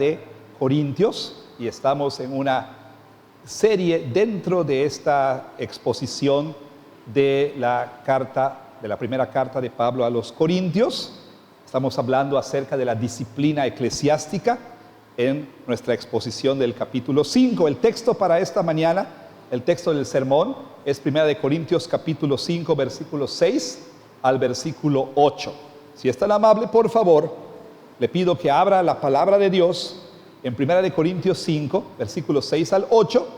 de Corintios, y estamos en una serie dentro de esta exposición de la primera carta de Pablo a los Corintios. Estamos hablando acerca de la disciplina eclesiástica en nuestra exposición del capítulo 5. El texto para esta mañana, el texto del sermón, es 1 de Corintios capítulo 5, versículo 6 al versículo 8. Si es tan amable, por favor, le pido que abra la palabra de Dios en 1 de Corintios 5, versículos 6 al 8,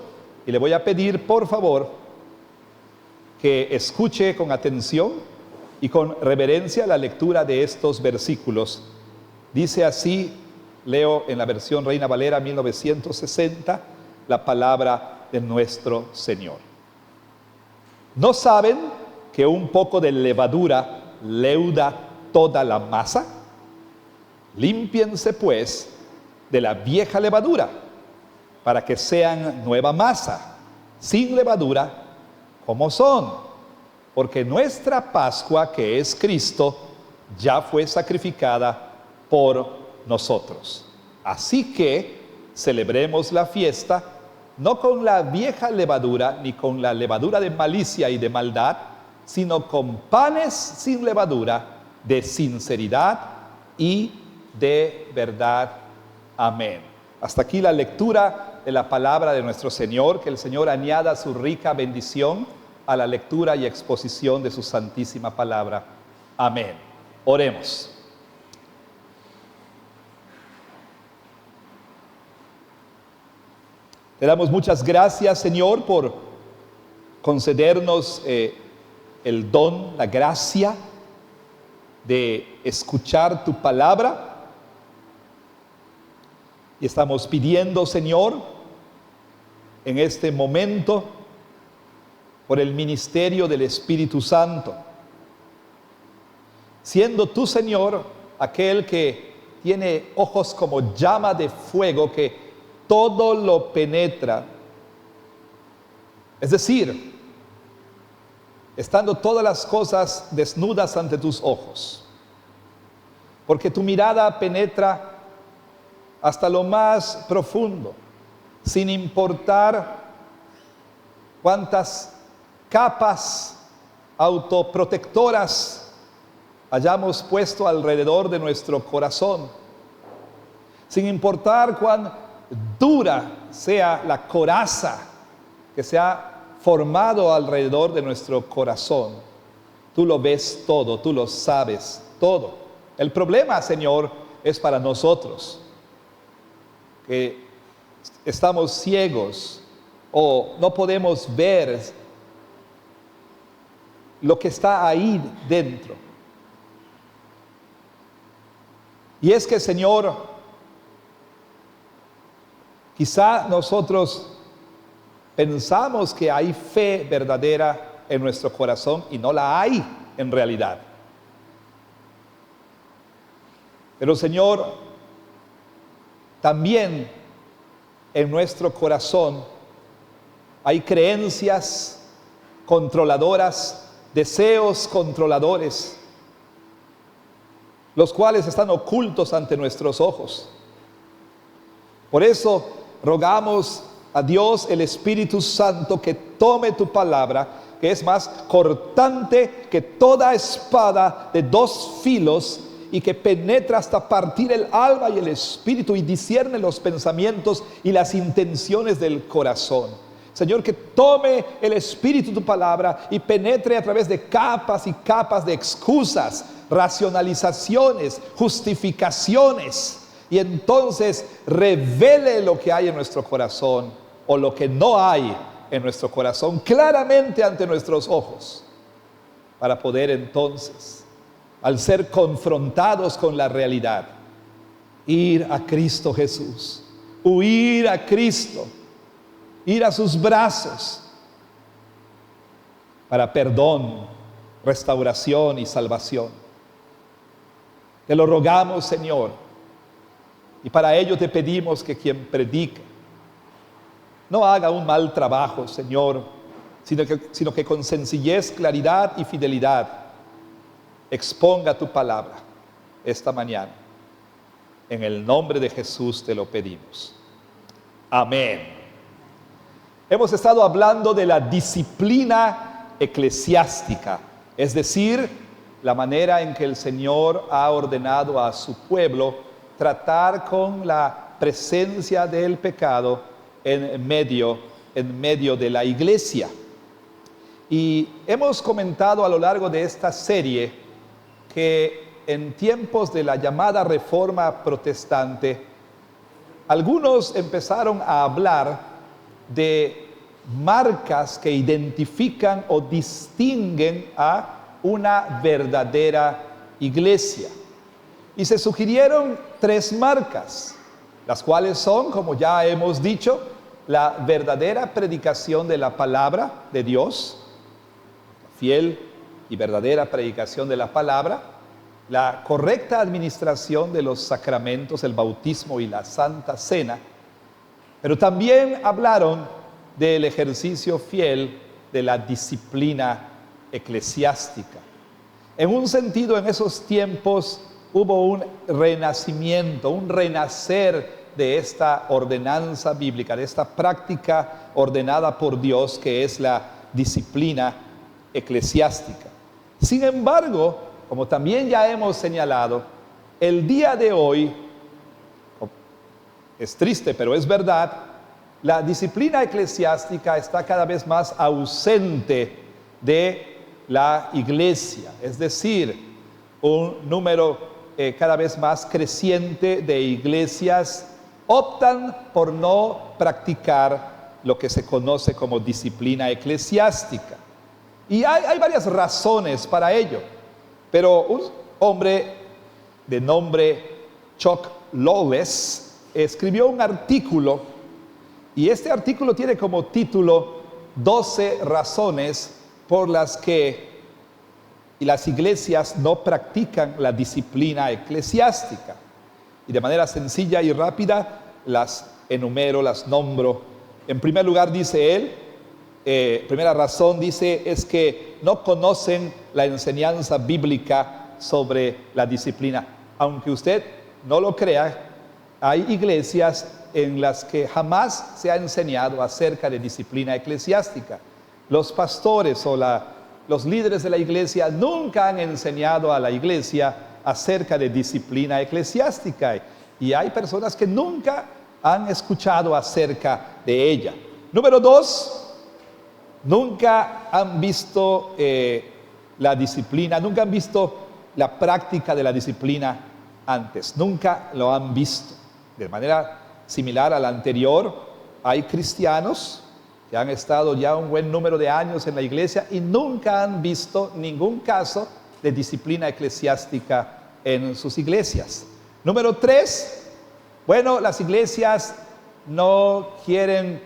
y le voy a pedir, por favor, que escuche con atención y con reverencia la lectura de estos versículos. Dice así, leo en la versión Reina Valera 1960, la palabra de nuestro Señor. ¿No saben que un poco de levadura leuda toda la masa? Límpiense pues de la vieja levadura, para que sean nueva masa, sin levadura, como son. Porque nuestra Pascua, que es Cristo, ya fue sacrificada por nosotros. Así que celebremos la fiesta, no con la vieja levadura, ni con la levadura de malicia y de maldad, sino con panes sin levadura, de sinceridad y de verdad. Amén. Hasta aquí la lectura de la palabra de nuestro Señor. Que el Señor añada su rica bendición a la lectura y exposición de su santísima palabra. Amén. Oremos. Te damos muchas gracias, Señor, por concedernos el don, la gracia de escuchar tu palabra. Y estamos pidiendo, Señor, en este momento, por el ministerio del Espíritu Santo. Siendo tú, Señor, aquel que tiene ojos como llama de fuego, que todo lo penetra. Es decir, estando todas las cosas desnudas ante tus ojos. Porque tu mirada penetra hasta lo más profundo, sin importar cuántas capas autoprotectoras hayamos puesto alrededor de nuestro corazón, sin importar cuán dura sea la coraza que se ha formado alrededor de nuestro corazón. Tú lo ves todo, tú lo sabes todo. El problema, Señor, es para nosotros, que estamos ciegos o no podemos ver lo que está ahí dentro. Y es que, Señor, quizá nosotros pensamos que hay fe verdadera en nuestro corazón y no la hay en realidad. Pero, Señor, también en nuestro corazón hay creencias controladoras, deseos controladores, los cuales están ocultos ante nuestros ojos. Por eso rogamos a Dios, el Espíritu Santo, que tome tu palabra, que es más cortante que toda espada de dos filos, y que penetra hasta partir el alma y el espíritu y discierne los pensamientos y las intenciones del corazón. Señor, que tome el Espíritu tu palabra y penetre a través de capas y capas de excusas, racionalizaciones, justificaciones, y entonces revele lo que hay en nuestro corazón o lo que no hay en nuestro corazón claramente ante nuestros ojos, para poder entonces, al ser confrontados con la realidad, ir a Cristo Jesús, huir a Cristo, ir a sus brazos para perdón, restauración y salvación. Te lo rogamos, Señor, y para ello te pedimos que quien predica no haga un mal trabajo, Señor, sino que con sencillez, claridad y fidelidad exponga tu palabra esta mañana. En el nombre de Jesús te lo pedimos. Amén. Hemos estado hablando de la disciplina eclesiástica, es decir, la manera en que el Señor ha ordenado a su pueblo tratar con la presencia del pecado en medio de la iglesia. Y hemos comentado a lo largo de esta serie que en tiempos de la llamada Reforma Protestante, algunos empezaron a hablar de marcas que identifican o distinguen a una verdadera iglesia. Y se sugirieron 3 marcas, las cuales son, como ya hemos dicho, la verdadera predicación de la palabra de Dios, fiel y verdadera predicación de la palabra, la correcta administración de los sacramentos, el bautismo y la Santa Cena, pero también hablaron del ejercicio fiel de la disciplina eclesiástica. En un sentido, en esos tiempos hubo un renacimiento, un renacer de esta ordenanza bíblica, de esta práctica ordenada por Dios que es la disciplina eclesiástica. Sin embargo, como también ya hemos señalado, el día de hoy, es triste pero es verdad, la disciplina eclesiástica está cada vez más ausente de la iglesia, es decir, un número cada vez más creciente de iglesias optan por no practicar lo que se conoce como disciplina eclesiástica. Y hay varias razones para ello, pero un hombre de nombre Chuck Lawless escribió un artículo, y este artículo tiene como título 12 razones por las que las iglesias no practican la disciplina eclesiástica. Y de manera sencilla y rápida las enumero, las nombro. En primer lugar dice él, primera razón dice es que no conocen la enseñanza bíblica sobre la disciplina. Aunque usted no lo crea, hay iglesias en las que jamás se ha enseñado acerca de disciplina eclesiástica. Los pastores o los líderes de la iglesia nunca han enseñado a la iglesia acerca de disciplina eclesiástica. Y hay personas que nunca han escuchado acerca de ella. Número 2, nunca han visto la disciplina, nunca han visto la práctica de la disciplina antes, nunca lo han visto. De manera similar a la anterior, hay cristianos que han estado ya un buen número de años en la iglesia y nunca han visto ningún caso de disciplina eclesiástica en sus iglesias. Número 3, bueno, las iglesias no quieren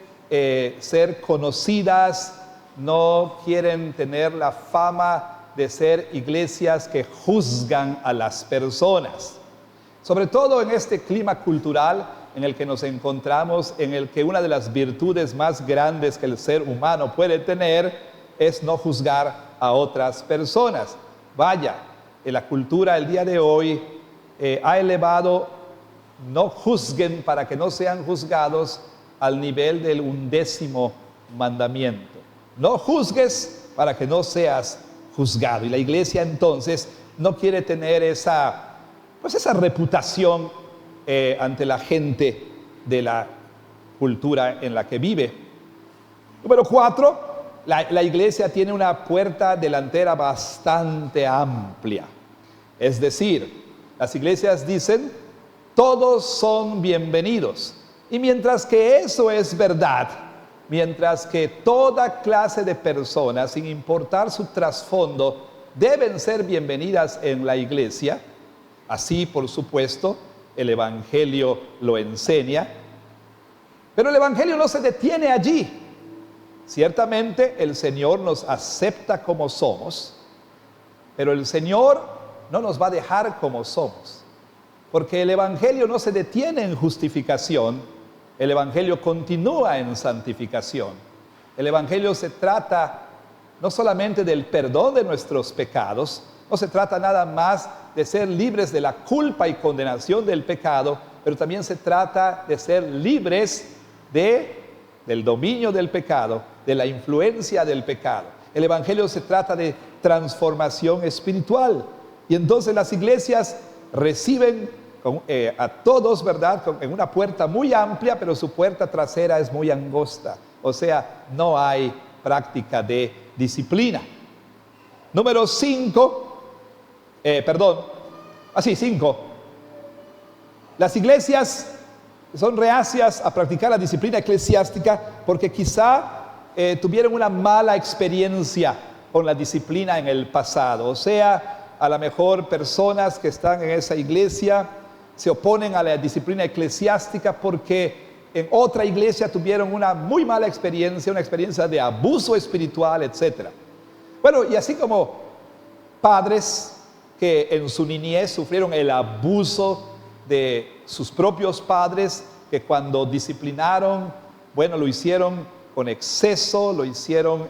ser conocidas, no quieren tener la fama de ser iglesias que juzgan a las personas. Sobre todo en este clima cultural en el que nos encontramos, en el que una de las virtudes más grandes que el ser humano puede tener es no juzgar a otras personas. Vaya, en la cultura el día de hoy ha elevado no juzguen para que no sean juzgados al nivel del 11º mandamiento. No juzgues para que no seas juzgado. Y la iglesia entonces no quiere tener esa reputación ante la gente de la cultura en la que vive. Número 4, la iglesia tiene una puerta delantera bastante amplia. Es decir, las iglesias dicen, todos son bienvenidos. Y mientras que eso es verdad, mientras que toda clase de personas, sin importar su trasfondo, deben ser bienvenidas en la iglesia, así por supuesto el Evangelio lo enseña, pero el Evangelio no se detiene allí. Ciertamente el Señor nos acepta como somos, pero el Señor no nos va a dejar como somos, porque el Evangelio no se detiene en justificación, el Evangelio continúa en santificación. El Evangelio se trata no solamente del perdón de nuestros pecados, No se trata nada más de ser libres de la culpa y condenación del pecado, pero también se trata de ser libres del dominio del pecado, de la influencia del pecado. El Evangelio se trata de transformación espiritual. Y entonces las iglesias reciben a todos, ¿verdad?, en una puerta muy amplia, pero su puerta trasera es muy angosta. O sea, no hay práctica de disciplina. Número 5. 5. Las iglesias son reacias a practicar la disciplina eclesiástica porque quizá tuvieron una mala experiencia con la disciplina en el pasado. O sea, a lo mejor personas que están en esa iglesia se oponen a la disciplina eclesiástica porque en otra iglesia tuvieron una muy mala experiencia, una experiencia de abuso espiritual, etc. Bueno, y así como padres que en su niñez sufrieron el abuso de sus propios padres, que cuando disciplinaron, bueno, lo hicieron con exceso, lo hicieron,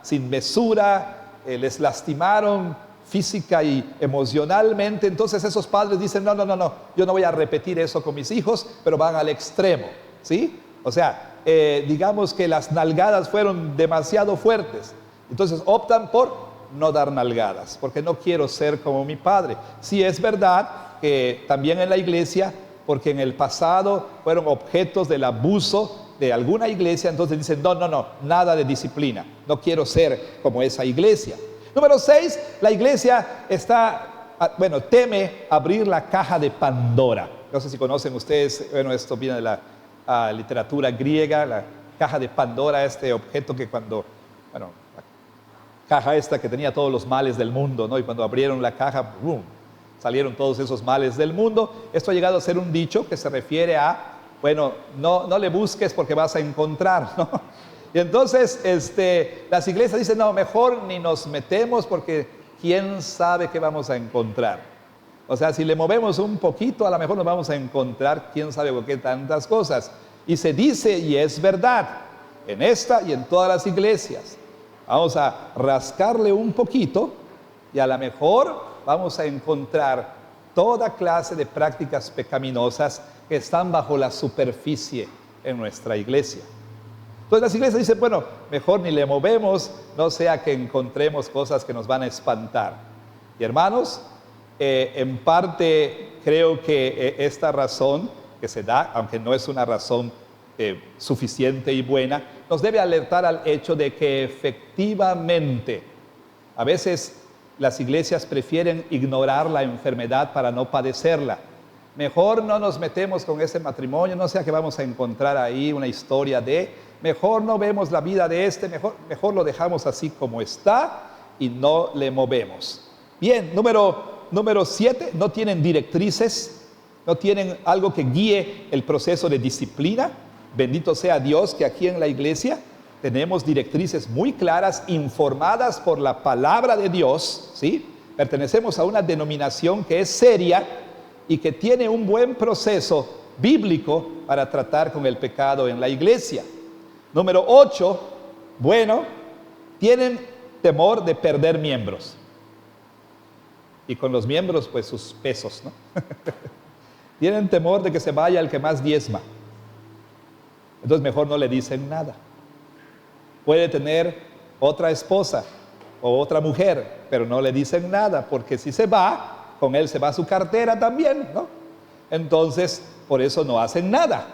sin mesura, les lastimaron física y emocionalmente. Entonces esos padres dicen, no, yo no voy a repetir eso con mis hijos, pero van al extremo, ¿sí? O sea, digamos que las nalgadas fueron demasiado fuertes, entonces optan por no dar nalgadas, porque no quiero ser como mi padre. Sí, es verdad que también en la iglesia, porque en el pasado fueron objetos del abuso de alguna iglesia, entonces dicen, no, nada de disciplina, no quiero ser como esa iglesia. Número 6, la iglesia teme abrir la caja de Pandora. No sé si conocen ustedes, bueno, esto viene de la literatura griega, la caja de Pandora, este objeto que la caja esta que tenía todos los males del mundo, ¿no? Y cuando abrieron la caja, ¡boom!, salieron todos esos males del mundo. Esto ha llegado a ser un dicho que se refiere a, no le busques porque vas a encontrar, ¿no? Y entonces las iglesias dicen, no, mejor ni nos metemos porque quién sabe qué vamos a encontrar. O sea, si le movemos un poquito, a lo mejor nos vamos a encontrar quién sabe por qué tantas cosas. Y se dice, y es verdad, en esta y en todas las iglesias, vamos a rascarle un poquito y a lo mejor vamos a encontrar toda clase de prácticas pecaminosas que están bajo la superficie en nuestra iglesia. Entonces las iglesias dicen, bueno, mejor ni le movemos, no sea que encontremos cosas que nos van a espantar. Y hermanos, en parte creo que esta razón que se da, aunque no es una razón suficiente y buena, nos debe alertar al hecho de que efectivamente a veces las iglesias prefieren ignorar la enfermedad para no padecerla. Mejor no nos metemos con ese matrimonio, no sea que vamos a encontrar ahí una historia mejor no vemos la vida de mejor lo dejamos así como está y no le movemos. Bien, número 7, no tienen directrices, no tienen algo que guíe el proceso de disciplina. Bendito sea Dios que aquí en la iglesia tenemos directrices muy claras, informadas por la palabra de Dios, ¿sí? Pertenecemos a una denominación que es seria y que tiene un buen proceso bíblico para tratar con el pecado en la iglesia. Número 8, tienen temor de perder miembros. Y con los miembros, pues sus pesos, ¿no? Tienen temor de que se vaya el que más diezma. Entonces mejor no le dicen nada. Puede tener otra esposa o otra mujer, pero no le dicen nada, porque si se va, con él se va su cartera también, ¿no? Entonces, por eso no hacen nada.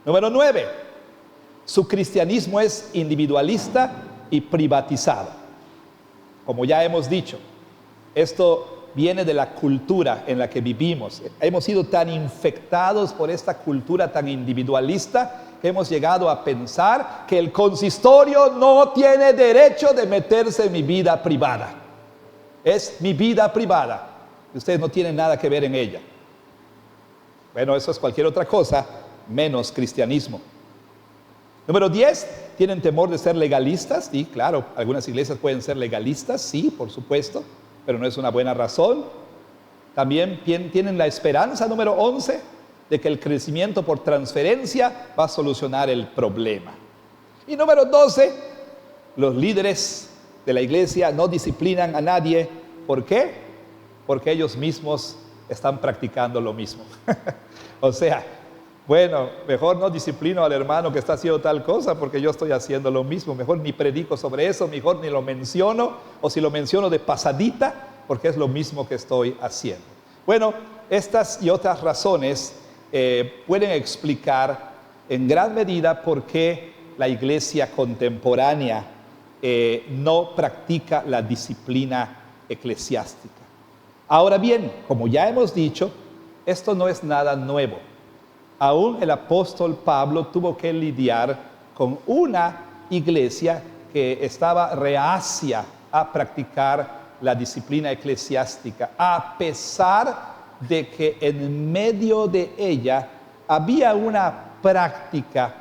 Número 9, su cristianismo es individualista y privatizado. Como ya hemos dicho, esto viene de la cultura en la que vivimos. Hemos sido tan infectados por esta cultura tan individualista que hemos llegado a pensar que el consistorio no tiene derecho de meterse en mi vida privada. Es mi vida privada y ustedes no tienen nada que ver en ella. Bueno, eso es cualquier otra cosa menos cristianismo. Número 10, tienen temor de ser legalistas. Y claro, algunas iglesias pueden ser legalistas, sí, por supuesto, pero no es una buena razón. También tienen la esperanza, número 11, de que el crecimiento por transferencia va a solucionar el problema. Y número 12, los líderes de la iglesia no disciplinan a nadie. ¿Por qué? Porque ellos mismos están practicando lo mismo. O sea, bueno, mejor no disciplino al hermano que está haciendo tal cosa porque yo estoy haciendo lo mismo. Mejor ni predico sobre eso, mejor ni lo menciono, o si lo menciono de pasadita, porque es lo mismo que estoy haciendo. Bueno, estas y otras razones pueden explicar en gran medida por qué la iglesia contemporánea no practica la disciplina eclesiástica. Ahora bien, como ya hemos dicho, esto no es nada nuevo. Aún el apóstol Pablo tuvo que lidiar con una iglesia que estaba reacia a practicar la disciplina eclesiástica, a pesar de que en medio de ella había una práctica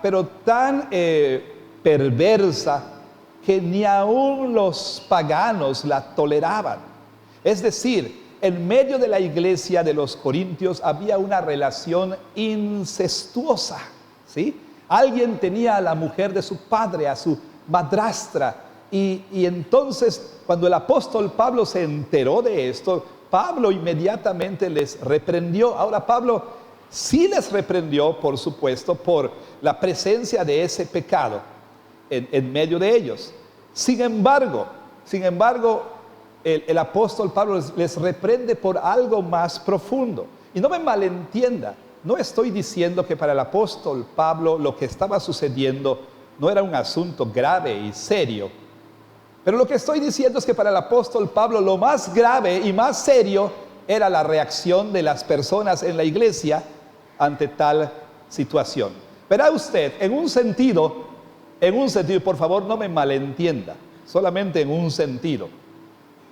pero tan perversa que ni aún los paganos la toleraban. Es decir, en medio de la iglesia de los Corintios había una relación incestuosa, ¿sí? Alguien tenía a la mujer de su padre, a su madrastra, y entonces cuando el apóstol Pablo se enteró de esto, Pablo inmediatamente les reprendió. Ahora Pablo sí les reprendió, por supuesto, por la presencia de ese pecado en medio de ellos. Sin embargo, el apóstol Pablo les reprende por algo más profundo. Y no me malentienda, no estoy diciendo que para el apóstol Pablo lo que estaba sucediendo no era un asunto grave y serio. Pero lo que estoy diciendo es que para el apóstol Pablo lo más grave y más serio era la reacción de las personas en la iglesia ante tal situación. Verá usted, en un sentido, por favor no me malentienda, solamente en un sentido.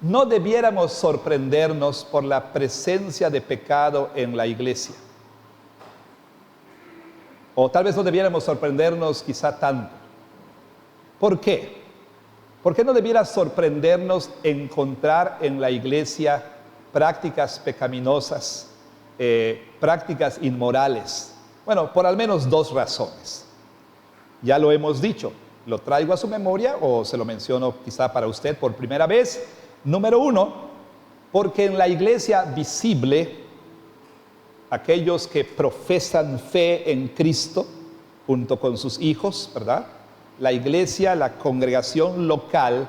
No debiéramos sorprendernos por la presencia de pecado en la iglesia. O tal vez no debiéramos sorprendernos quizá tanto. ¿Por qué? ¿Por qué no debiera sorprendernos encontrar en la iglesia prácticas pecaminosas, prácticas inmorales? Bueno, por al menos dos razones. Ya lo hemos dicho, lo traigo a su memoria o se lo menciono quizá para usted por primera vez. Número uno, porque en la iglesia visible, aquellos que profesan fe en Cristo junto con sus hijos, ¿verdad? La iglesia, la congregación local,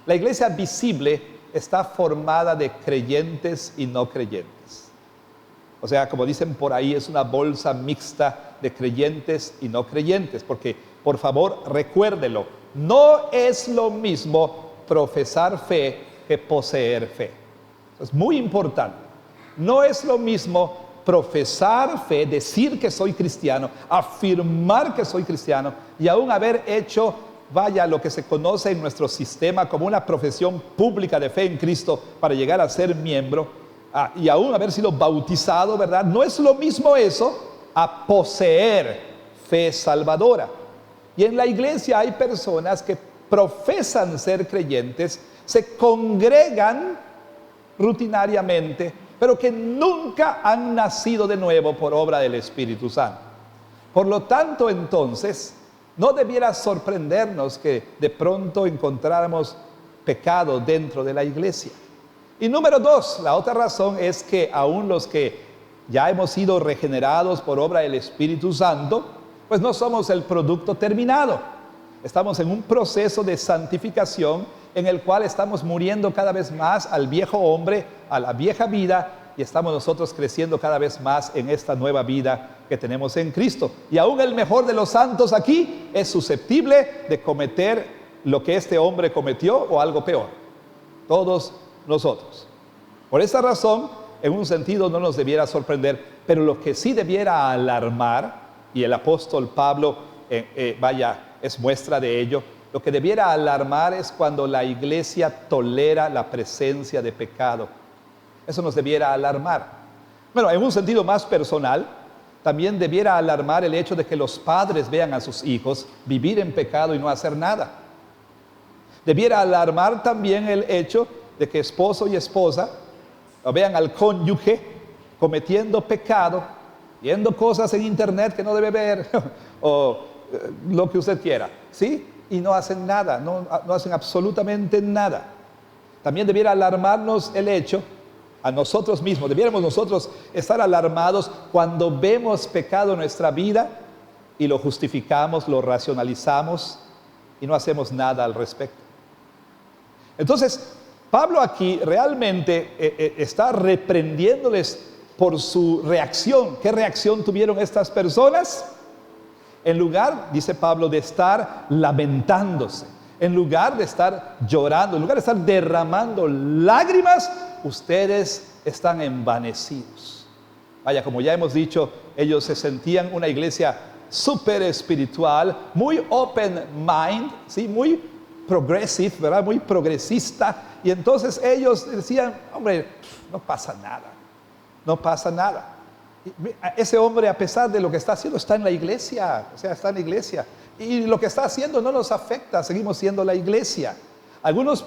la iglesia visible está formada de creyentes y no creyentes. O sea, como dicen por ahí, es una bolsa mixta de creyentes y no creyentes, porque, por favor, recuérdelo, no es lo mismo profesar fe que poseer fe. Eso es muy importante. No es lo mismo profesar fe, decir que soy cristiano, afirmar que soy cristiano y aún haber hecho, vaya, lo que se conoce en nuestro sistema como una profesión pública de fe en Cristo para llegar a ser miembro y aún haber sido bautizado, ¿verdad? No es lo mismo eso a poseer fe salvadora. Y en la iglesia hay personas que profesan ser creyentes, se congregan rutinariamente, pero que nunca han nacido de nuevo por obra del Espíritu Santo. Por lo tanto, entonces, no debiera sorprendernos que de pronto encontráramos pecado dentro de la iglesia. Y número dos, la otra razón es que aún los que ya hemos sido regenerados por obra del Espíritu Santo, pues no somos el producto terminado. Estamos en un proceso de santificación en el cual estamos muriendo cada vez más al viejo hombre, a la vieja vida, y estamos nosotros creciendo cada vez más en esta nueva vida que tenemos en Cristo. Y aún el mejor de los santos aquí es susceptible de cometer lo que este hombre cometió o algo peor. Todos nosotros. Por esa razón, en un sentido no nos debiera sorprender, pero lo que sí debiera alarmar, y el apóstol Pablo, es muestra de ello, lo que debiera alarmar es cuando la iglesia tolera la presencia de pecado. Eso nos debiera alarmar. Bueno, en un sentido más personal, también debiera alarmar el hecho de que los padres vean a sus hijos vivir en pecado y no hacer nada. Debiera alarmar también el hecho de que esposo y esposa vean al cónyuge cometiendo pecado, viendo cosas en internet que no debe ver, o lo que usted quiera, ¿sí? y no hacen nada, no hacen absolutamente nada. También debiera alarmarnos el hecho, a nosotros mismos, debiéramos nosotros estar alarmados cuando vemos pecado en nuestra vida y lo justificamos, lo racionalizamos y no hacemos nada al respecto. Entonces, Pablo aquí realmente está reprendiéndoles por su reacción. ¿Qué reacción tuvieron estas personas? En lugar, dice Pablo, de estar lamentándose, en lugar de estar llorando, en lugar de estar derramando lágrimas, ustedes están envanecidos. Vaya, como ya hemos dicho, ellos se sentían una iglesia súper espiritual, muy open mind, ¿sí? Muy progressive, ¿verdad? Muy progresista. Y entonces ellos decían, hombre, no pasa nada, no pasa nada. Ese hombre, a pesar de lo que está haciendo, está en la iglesia, o sea, está en la iglesia. Y lo que está haciendo no nos afecta, seguimos siendo la iglesia. Algunos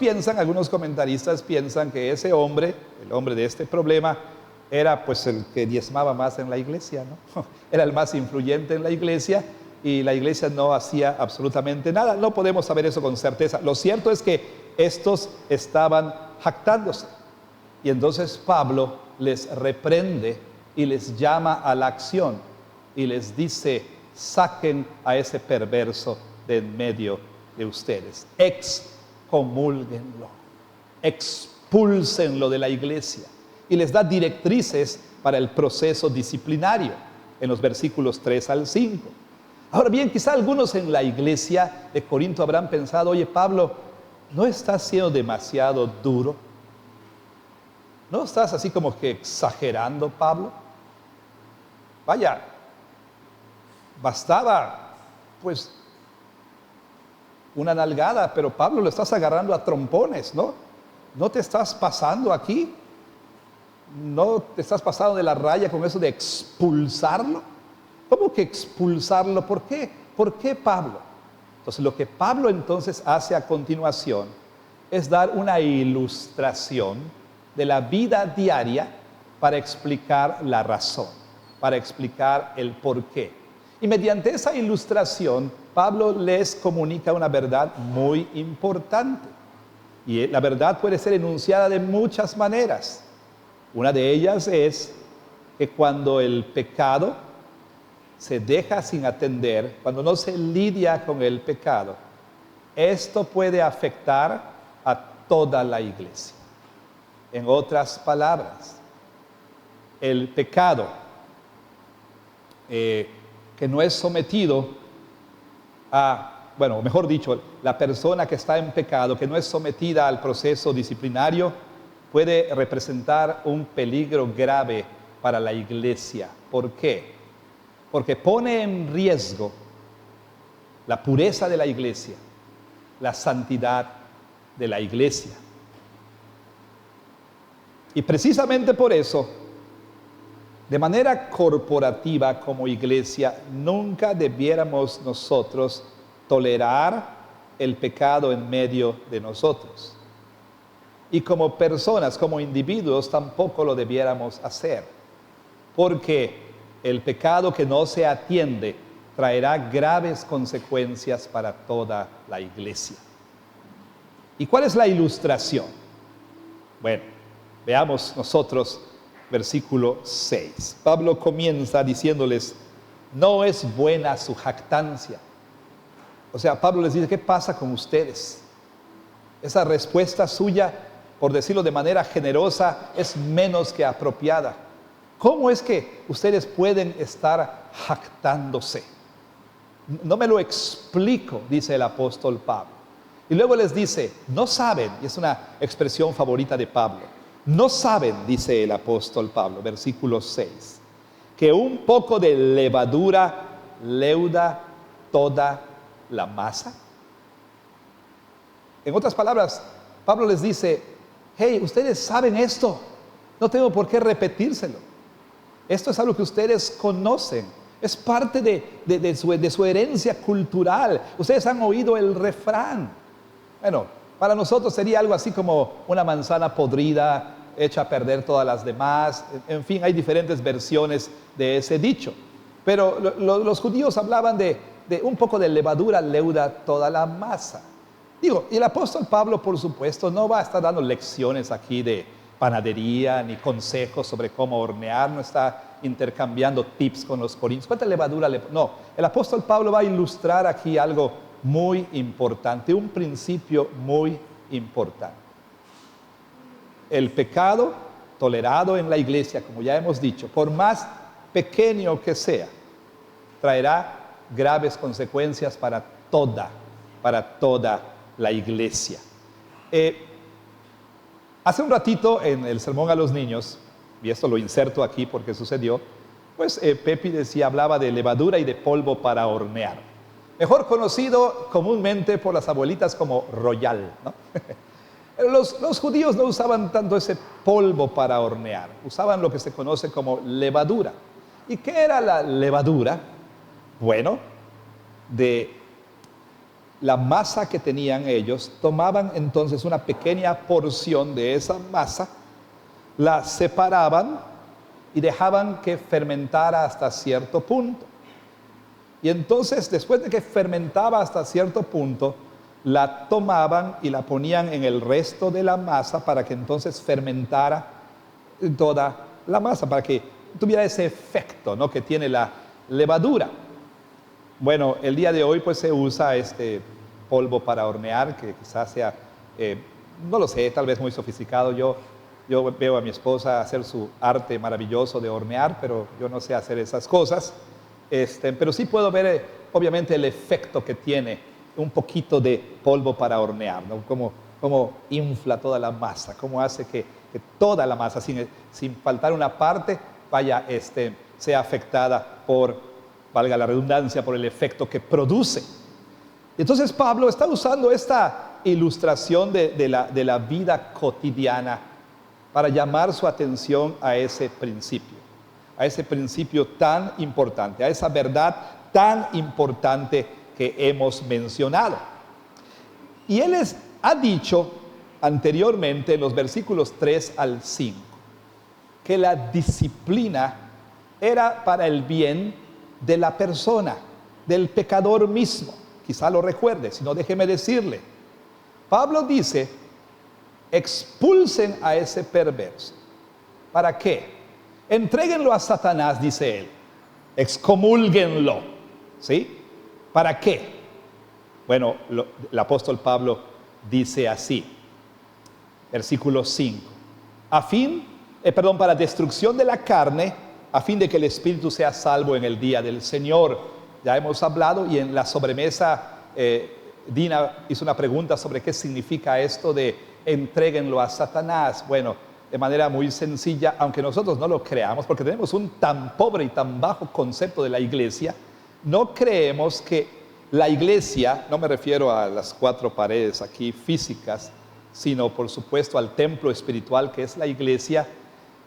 comentaristas piensan que ese hombre, el hombre de este problema, era pues el que diezmaba más en la iglesia, ¿no? Era el más influyente en la iglesia y la iglesia no hacía absolutamente nada. No podemos saber eso con certeza. Lo cierto es que estos estaban jactándose. Y entonces Pablo les reprende y les llama a la acción y les dice: saquen a ese perverso de en medio de ustedes, excomúlguenlo, expúlsenlo de la iglesia, y les da directrices para el proceso disciplinario en los versículos 3 al 5. Ahora bien, quizá algunos en la iglesia de Corinto habrán pensado: oye, Pablo, ¿no estás siendo demasiado duro? ¿No estás así como que exagerando, Pablo? Vaya, bastaba pues una nalgada, pero Pablo lo estás agarrando a trompones, ¿no? ¿No te estás pasando aquí? ¿No te estás pasando de la raya con eso de expulsarlo? ¿Cómo que expulsarlo? ¿Por qué? ¿Por qué, Pablo? Entonces, lo que Pablo entonces hace a continuación es dar una ilustración de la vida diaria para explicar la razón, para explicar el porqué. Y mediante esa ilustración, Pablo les comunica una verdad muy importante. Y la verdad puede ser enunciada de muchas maneras. Una de ellas es que cuando el pecado se deja sin atender, cuando no se lidia con el pecado, esto puede afectar a toda la iglesia. En otras palabras, el pecado que no es sometido a, bueno, mejor dicho, la persona que está en pecado, que no es sometida al proceso disciplinario, puede representar un peligro grave para la iglesia. ¿Por qué? Porque pone en riesgo la pureza de la iglesia, la santidad de la iglesia. Y precisamente por eso, de manera corporativa como iglesia, nunca debiéramos nosotros tolerar el pecado en medio de nosotros. Y como personas, como individuos, tampoco lo debiéramos hacer. Porque el pecado que no se atiende traerá graves consecuencias para toda la iglesia. ¿Y cuál es la ilustración? Bueno, veamos nosotros versículo 6. Pablo comienza diciéndoles: no es buena su jactancia. O sea, Pablo les dice: ¿qué pasa con ustedes? Esa respuesta suya, por decirlo de manera generosa, es menos que apropiada. ¿Cómo es que ustedes pueden estar jactándose? No me lo explico, dice el apóstol Pablo. Y luego les dice: no saben, y es una expresión favorita de Pablo, no saben, dice el apóstol Pablo, versículo 6, que un poco de levadura leuda toda la masa. En otras palabras, Pablo les dice: hey, ustedes saben esto, no tengo por qué repetírselo. Esto es algo que ustedes conocen, es parte de su herencia cultural. Ustedes han oído el refrán. Bueno, para nosotros sería algo así como una manzana podrida, hecha a perder todas las demás. En fin, hay diferentes versiones de ese dicho. Pero los judíos hablaban de de un poco de levadura leuda toda la masa. Digo, y el apóstol Pablo, por supuesto, no va a estar dando lecciones aquí de panadería ni consejos sobre cómo hornear, no está intercambiando tips con los corintios. ¿Cuánta levadura le...? No, el apóstol Pablo va a ilustrar aquí algo muy importante, un principio muy importante. El pecado tolerado en la iglesia, como ya hemos dicho, por más pequeño que sea, traerá graves consecuencias para toda la iglesia. Hace un ratito en el sermón a los niños, y esto lo inserto aquí porque sucedió, pues Pepi hablaba de levadura y de polvo para hornear, mejor conocido comúnmente por las abuelitas como royal, ¿no? Los judíos no usaban tanto ese polvo para hornear, usaban lo que se conoce como levadura. ¿Y qué era la levadura? Bueno, de la masa que tenían ellos, tomaban entonces una pequeña porción de esa masa, la separaban y dejaban que fermentara hasta cierto punto. Y entonces, después de que fermentaba hasta cierto punto, la tomaban y la ponían en el resto de la masa para que entonces fermentara toda la masa, para que tuviera ese efecto, ¿no?, que tiene la levadura. Bueno, el día de hoy pues se usa este polvo para hornear, que quizás sea, no lo sé, tal vez muy sofisticado. Yo veo a mi esposa hacer su arte maravilloso de hornear, pero yo no sé hacer esas cosas. Pero sí puedo ver, obviamente, el efecto que tiene un poquito de polvo para hornear, ¿no? Cómo infla toda la masa, cómo hace que toda la masa, sin faltar una parte, sea afectada por, valga la redundancia, por el efecto que produce. Entonces Pablo está usando esta ilustración de la vida cotidiana para llamar su atención a ese principio tan importante, a esa verdad tan importante que hemos mencionado. Y él ha dicho anteriormente en los versículos 3 al 5 que la disciplina era para el bien de la persona, del pecador mismo. Quizá lo recuerde, si no, déjeme decirle. Pablo dice: expulsen a ese perverso. ¿Para qué? Entréguenlo a Satanás, dice él. Excomúlguenlo. ¿Sí? ¿Para qué? Bueno, el apóstol Pablo dice así, versículo 5. Para destrucción de la carne, a fin de que el espíritu sea salvo en el día del Señor. Ya hemos hablado, y en la sobremesa Dina hizo una pregunta sobre qué significa esto de entréguenlo a Satanás. Bueno, de manera muy sencilla, aunque nosotros no lo creamos, porque tenemos un tan pobre y tan bajo concepto de la iglesia, no creemos que la iglesia, no me refiero a las 4 paredes aquí físicas, sino por supuesto al templo espiritual que es la iglesia,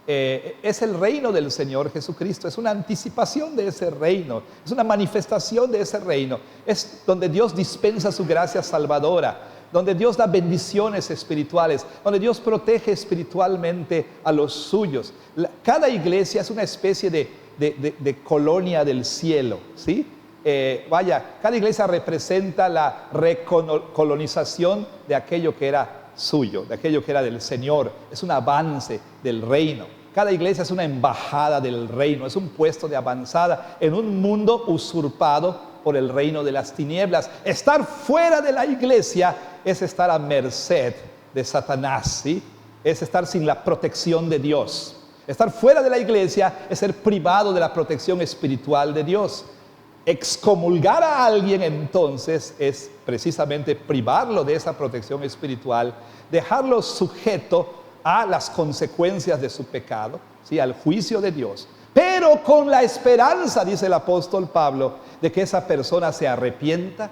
es el reino del Señor Jesucristo, es una anticipación de ese reino, es una manifestación de ese reino, es donde Dios dispensa su gracia salvadora, donde Dios da bendiciones espirituales, donde Dios protege espiritualmente a los suyos. Cada iglesia es una especie de colonia del cielo, ¿sí? Cada iglesia representa la recolonización de aquello que era suyo, de aquello que era del Señor. Es un avance del reino. Cada iglesia es una embajada del reino, es un puesto de avanzada en un mundo usurpado por el reino de las tinieblas. Estar fuera de la iglesia es estar a merced de Satanás, ¿sí? Es estar sin la protección de Dios. Estar fuera de la iglesia es ser privado de la protección espiritual de Dios. Excomulgar a alguien entonces es precisamente privarlo de esa protección espiritual, dejarlo sujeto a las consecuencias de su pecado, ¿sí?, al juicio de Dios, pero con la esperanza, dice el apóstol Pablo, de que esa persona se arrepienta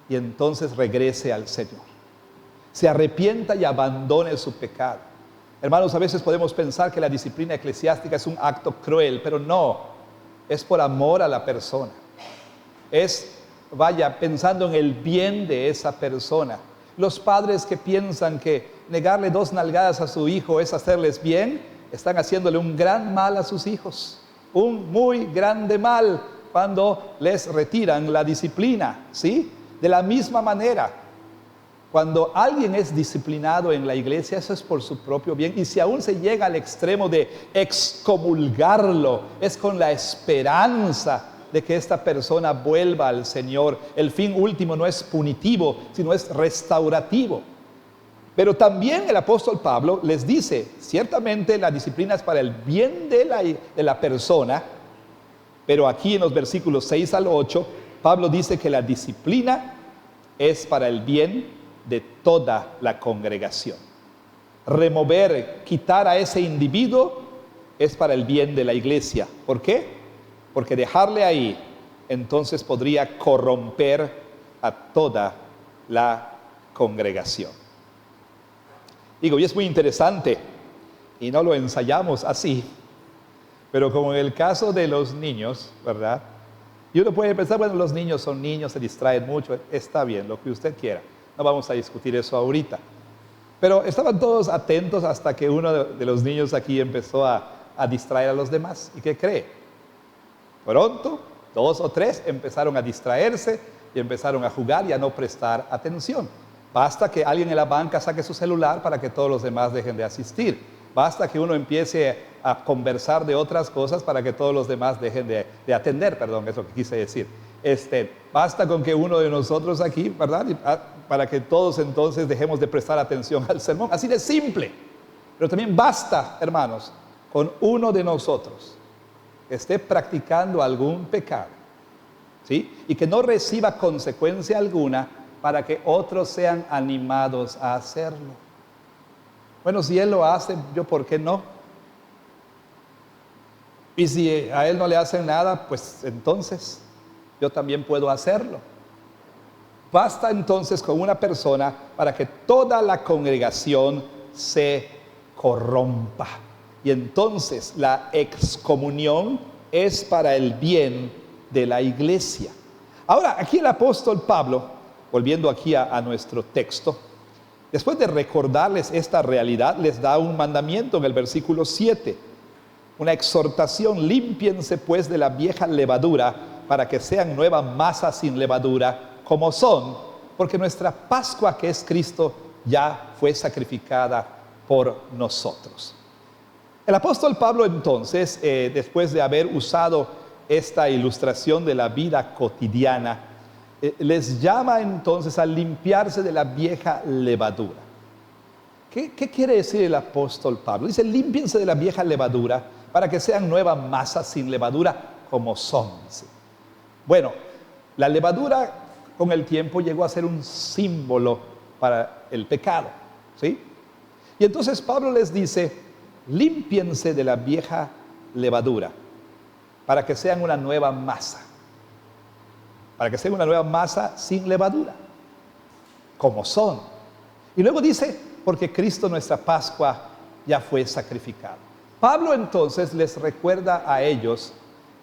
y entonces regrese al Señor, se arrepienta y abandone su pecado. Hermanos, a veces podemos pensar que la disciplina eclesiástica es un acto cruel, pero no, es por amor a la persona, es, pensando en el bien de esa persona. Los padres que piensan que negarle 2 nalgadas a su hijo es hacerles bien, están haciéndole un gran mal a sus hijos, un muy grande mal, cuando les retiran la disciplina, ¿sí? De la misma manera, cuando alguien es disciplinado en la iglesia, eso es por su propio bien. Y si aún se llega al extremo de excomulgarlo, es con la esperanza de que esta persona vuelva al Señor. El fin último no es punitivo, sino es restaurativo. Pero también el apóstol Pablo les dice, ciertamente la disciplina es para el bien de la persona, pero aquí en los versículos 6 al 8, Pablo dice que la disciplina es para el bien de toda la congregación. Remover, quitar a ese individuo es para el bien de la iglesia. ¿Por qué? Porque dejarle ahí, entonces podría corromper a toda la congregación. Digo, y es muy interesante, y no lo ensayamos así, pero como en el caso de los niños, ¿verdad? Y uno puede pensar, bueno, los niños son niños, se distraen mucho, está bien, lo que usted quiera. No vamos a discutir eso ahorita. Pero estaban todos atentos hasta que uno de los niños aquí empezó a distraer a los demás. ¿Y qué cree? Pronto, 2 o 3 empezaron a distraerse y empezaron a jugar y a no prestar atención. Basta que alguien en la banca saque su celular para que todos los demás dejen de asistir. Basta que uno empiece a conversar de otras cosas para que todos los demás dejen de atender, perdón, es lo que quise decir. Basta con que uno de nosotros aquí, ¿verdad? Para que todos entonces dejemos de prestar atención al sermón. Así de simple. Pero también basta, hermanos, con uno de nosotros que esté practicando algún pecado, ¿sí? Y que no reciba consecuencia alguna para que otros sean animados a hacerlo. Bueno, si él lo hace, ¿yo por qué no? Y si a él no le hacen nada, pues entonces yo también puedo hacerlo. Basta entonces con una persona para que toda la congregación se corrompa. Y entonces la excomunión es para el bien de la iglesia. Ahora, aquí el apóstol Pablo, volviendo aquí a nuestro texto, después de recordarles esta realidad, les da un mandamiento en el versículo 7. Una exhortación: límpiense pues de la vieja levadura para que sean nueva masa sin levadura, como son, porque nuestra Pascua, que es Cristo, ya fue sacrificada por nosotros. El apóstol Pablo entonces, después de haber usado esta ilustración de la vida cotidiana, les llama entonces a limpiarse de la vieja levadura. ¿Qué quiere decir el apóstol Pablo? Dice: límpiense de la vieja levadura para que sean nueva masa sin levadura, como son. ¿Sí? Bueno, la levadura con el tiempo llegó a ser un símbolo para el pecado, ¿sí? Y entonces Pablo les dice: límpiense de la vieja levadura para que sean una nueva masa. Para que sean una nueva masa sin levadura, como son. Y luego dice: porque Cristo, nuestra Pascua, ya fue sacrificado. Pablo entonces les recuerda a ellos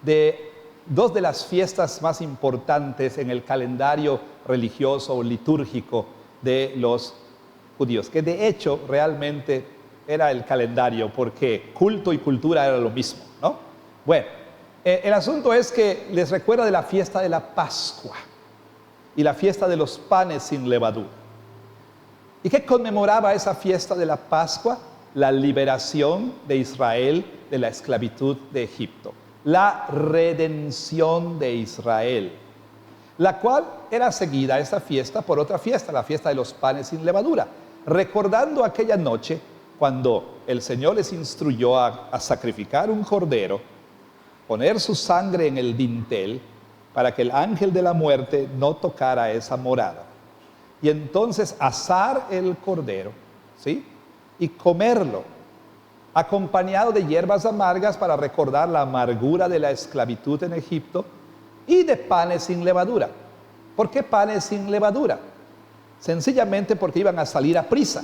de dos de las fiestas más importantes en el calendario religioso o litúrgico de los judíos, que de hecho realmente era el calendario, porque culto y cultura era lo mismo, ¿no? Bueno, el asunto es que les recuerda de la fiesta de la Pascua y la fiesta de los panes sin levadura. ¿Y qué conmemoraba esa fiesta de la Pascua? La liberación de Israel de la esclavitud de Egipto, la redención de Israel, la cual era seguida esta fiesta por otra fiesta, la fiesta de los panes sin levadura, recordando aquella noche cuando el Señor les instruyó a sacrificar un cordero, poner su sangre en el dintel para que el ángel de la muerte no tocara esa morada, y entonces asar el cordero, ¿sí? Y comerlo, acompañado de hierbas amargas para recordar la amargura de la esclavitud en Egipto, y de panes sin levadura. ¿Por qué panes sin levadura? Sencillamente porque iban a salir a prisa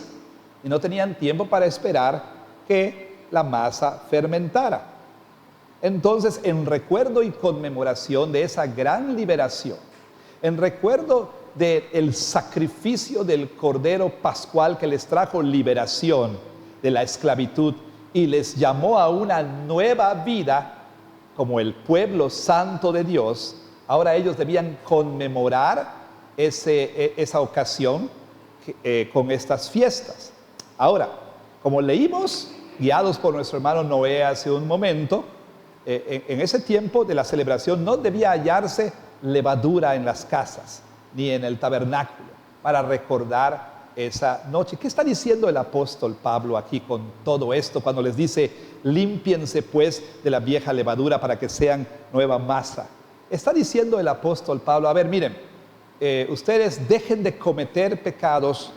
y no tenían tiempo para esperar que la masa fermentara. Entonces, en recuerdo y conmemoración de esa gran liberación, en recuerdo del sacrificio del Cordero Pascual que les trajo liberación de la esclavitud y les llamó a una nueva vida, como el pueblo santo de Dios, ahora ellos debían conmemorar esa ocasión con estas fiestas. Ahora, como leímos, guiados por nuestro hermano Noé hace un momento, en ese tiempo de la celebración no debía hallarse levadura en las casas, ni en el tabernáculo, para recordar esa noche. ¿Qué está diciendo el apóstol Pablo aquí con todo esto cuando les dice, límpiense pues de la vieja levadura para que sean nueva masa? Está diciendo el apóstol Pablo, a ver, miren, ustedes dejen de cometer pecados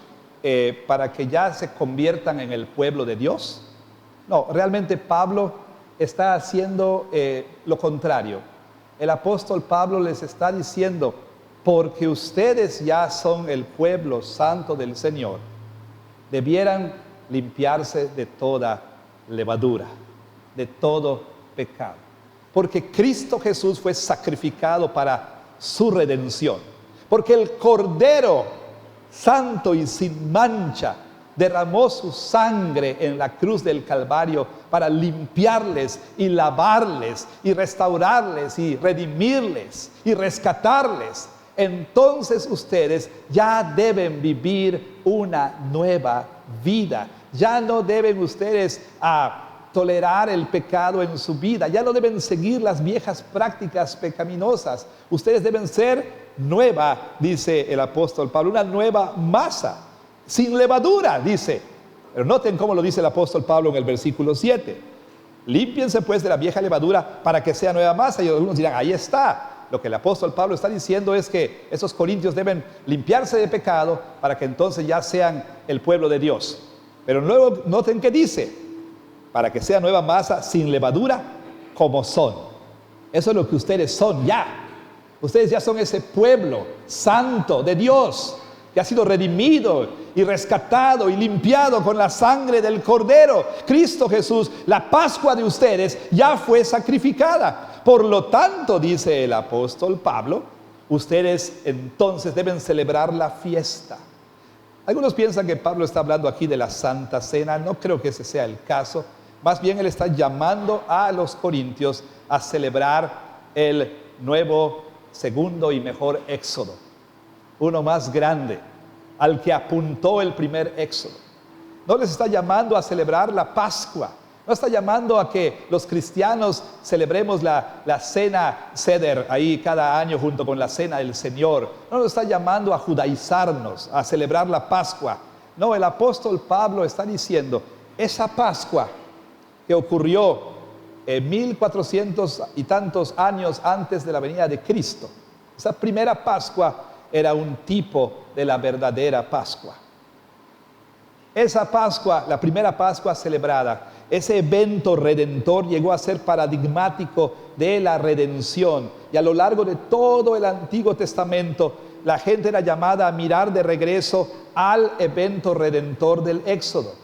para que ya se conviertan en el pueblo de Dios. No, realmente Pablo está haciendo lo contrario. El apóstol Pablo les está diciendo, porque ustedes ya son el pueblo santo del Señor, debieran limpiarse de toda levadura, de todo pecado. Porque Cristo Jesús fue sacrificado para su redención. Porque el Cordero santo y sin mancha derramó su sangre en la cruz del Calvario para limpiarles y lavarles y restaurarles y redimirles y rescatarles. Entonces ustedes ya deben vivir una nueva vida. Ya no deben ustedes tolerar el pecado en su vida. Ya no deben seguir las viejas prácticas pecaminosas. Ustedes deben ser nueva, dice el apóstol Pablo, una nueva masa, sin levadura, dice. Pero noten cómo lo dice el apóstol Pablo en el versículo 7. Límpiense pues de la vieja levadura para que sea nueva masa. Y algunos dirán, ahí está. Lo que el apóstol Pablo está diciendo es que esos corintios deben limpiarse de pecado para que entonces ya sean el pueblo de Dios. Pero luego noten que dice, para que sea nueva masa sin levadura como son. Eso es lo que ustedes son ya. Ustedes ya son ese pueblo santo de Dios que ha sido redimido y rescatado y limpiado con la sangre del Cordero. Cristo Jesús, la Pascua de ustedes ya fue sacrificada. Por lo tanto, dice el apóstol Pablo, ustedes entonces deben celebrar la fiesta. Algunos piensan que Pablo está hablando aquí de la Santa Cena. No creo que ese sea el caso. Más bien él está llamando a los corintios a celebrar el nuevo, segundo y mejor éxodo. Uno más grande, al que apuntó el primer éxodo. No les está llamando a celebrar la Pascua. No está llamando a que los cristianos celebremos la cena Seder ahí cada año junto con la cena del Señor. No nos está llamando a judaizarnos, a celebrar la Pascua. No, el apóstol Pablo está diciendo, esa Pascua que ocurrió 1400 y tantos años antes de la venida de Cristo, esa primera Pascua era un tipo de la verdadera Pascua. Esa Pascua, la primera Pascua celebrada, ese evento redentor llegó a ser paradigmático de la redención. Y a lo largo de todo el Antiguo Testamento, la gente era llamada a mirar de regreso al evento redentor del Éxodo.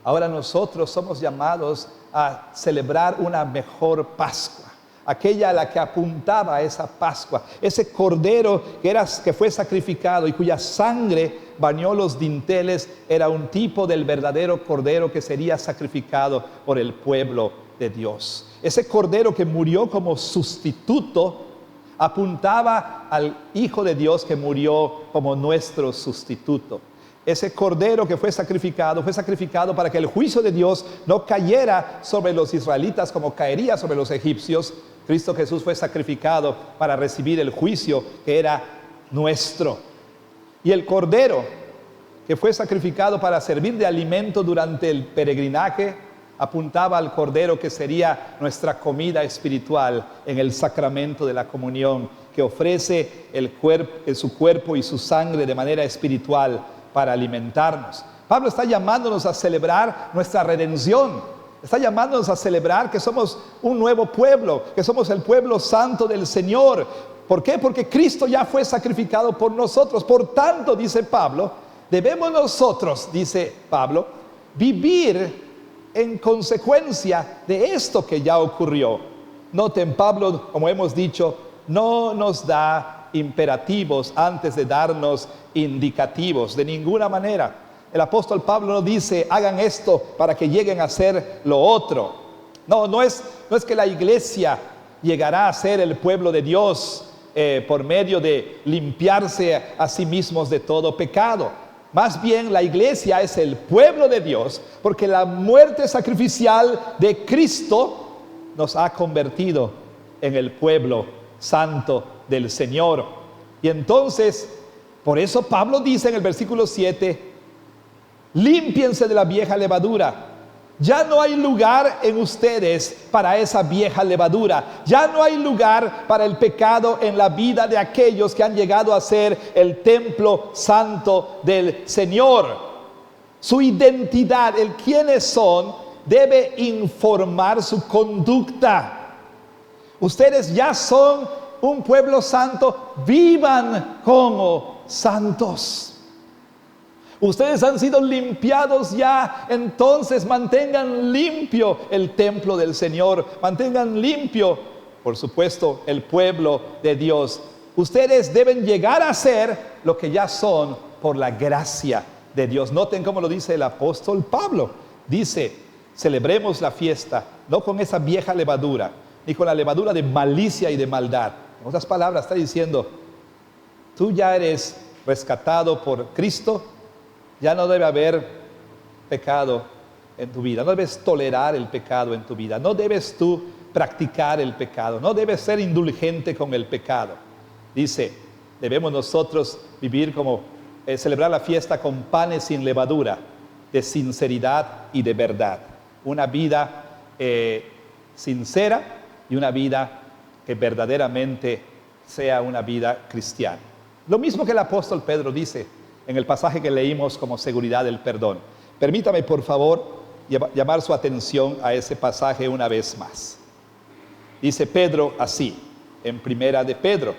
Ahora nosotros somos llamados a celebrar una mejor Pascua, aquella a la que apuntaba esa Pascua, ese cordero que fue sacrificado y cuya sangre bañó los dinteles, era un tipo del verdadero cordero que sería sacrificado por el pueblo de Dios. Ese cordero que murió como sustituto apuntaba al Hijo de Dios que murió como nuestro sustituto. Ese cordero que fue sacrificado para que el juicio de Dios no cayera sobre los israelitas como caería sobre los egipcios. Cristo Jesús fue sacrificado para recibir el juicio que era nuestro. Y el cordero que fue sacrificado para servir de alimento durante el peregrinaje apuntaba al cordero que sería nuestra comida espiritual en el sacramento de la comunión, que ofrece su cuerpo y su sangre de manera espiritual para alimentarnos. Pablo está llamándonos a celebrar nuestra redención. Está llamándonos a celebrar que somos un nuevo pueblo, que somos el pueblo santo del Señor. ¿Por qué? Porque Cristo ya fue sacrificado por nosotros. Por tanto, dice Pablo, debemos nosotros, dice Pablo, vivir en consecuencia de esto que ya ocurrió. Noten, Pablo, como hemos dicho, no nos da imperativos antes de darnos indicativos, de ninguna manera. El apóstol Pablo no dice, hagan esto para que lleguen a hacer lo otro. No es que la iglesia llegará a ser el pueblo de Dios por medio de limpiarse a sí mismos de todo pecado. Más bien, la iglesia es el pueblo de Dios porque la muerte sacrificial de Cristo nos ha convertido en el pueblo santo del Señor. Y entonces, por eso Pablo dice en el versículo 7, límpiense de la vieja levadura. Ya no hay lugar en ustedes para esa vieja levadura. Ya no hay lugar para el pecado en la vida de aquellos que han llegado a ser el templo santo del Señor. Su identidad, el quiénes son, debe informar su conducta. Ustedes ya son un pueblo santo, vivan como santos. Ustedes han sido limpiados ya, entonces mantengan limpio el templo del Señor, mantengan limpio, por supuesto, el pueblo de Dios. Ustedes deben llegar a ser lo que ya son por la gracia de Dios. Noten cómo lo dice el apóstol Pablo. Dice, celebremos la fiesta, no con esa vieja levadura, ni con la levadura de malicia y de maldad. En otras palabras, está diciendo, tú ya eres rescatado por Cristo. Ya no debe haber pecado en tu vida, no debes tolerar el pecado en tu vida, no debes tú practicar el pecado, no debes ser indulgente con el pecado. Dice, debemos nosotros vivir como, celebrar la fiesta con panes sin levadura, de sinceridad y de verdad. Una vida sincera y una vida que verdaderamente sea una vida cristiana. Lo mismo que el apóstol Pedro dice en el pasaje que leímos como seguridad del perdón. Permítame, por favor, llamar su atención a ese pasaje una vez más. Dice Pedro así, en Primera de Pedro.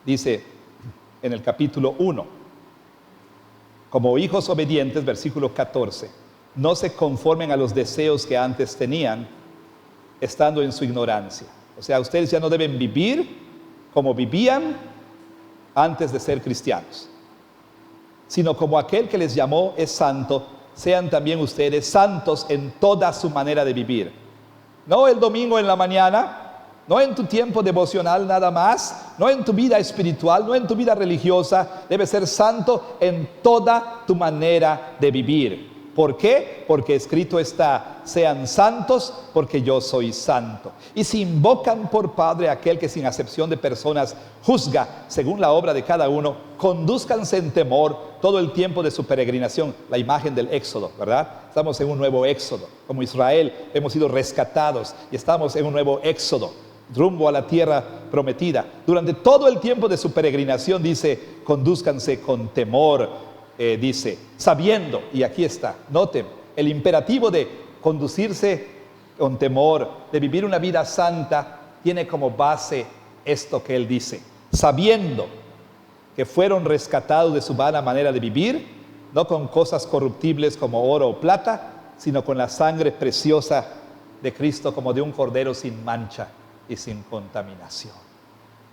Dice en el capítulo 1, como hijos obedientes, versículo 14, no se conformen a los deseos que antes tenían, estando en su ignorancia. O sea, ustedes ya no deben vivir como vivían antes de ser cristianos, sino como aquel que les llamó es santo, sean también ustedes santos en toda su manera de vivir. No el domingo en la mañana, no en tu tiempo devocional nada más, no en tu vida espiritual, no en tu vida religiosa. Debes ser santo en toda tu manera de vivir. ¿Por qué? Porque escrito está, sean santos porque yo soy santo. Y si invocan por Padre a aquel que sin acepción de personas juzga según la obra de cada uno, condúzcanse en temor todo el tiempo de su peregrinación. La imagen del éxodo, ¿verdad? Estamos en un nuevo éxodo. Como Israel hemos sido rescatados y estamos en un nuevo éxodo, rumbo a la tierra prometida. Durante todo el tiempo de su peregrinación dice, condúzcanse con temor. Dice, sabiendo, y aquí está, noten, el imperativo de conducirse con temor, de vivir una vida santa, tiene como base esto que él dice, sabiendo que fueron rescatados de su vana manera de vivir, no con cosas corruptibles como oro o plata, sino con la sangre preciosa de Cristo como de un cordero sin mancha y sin contaminación.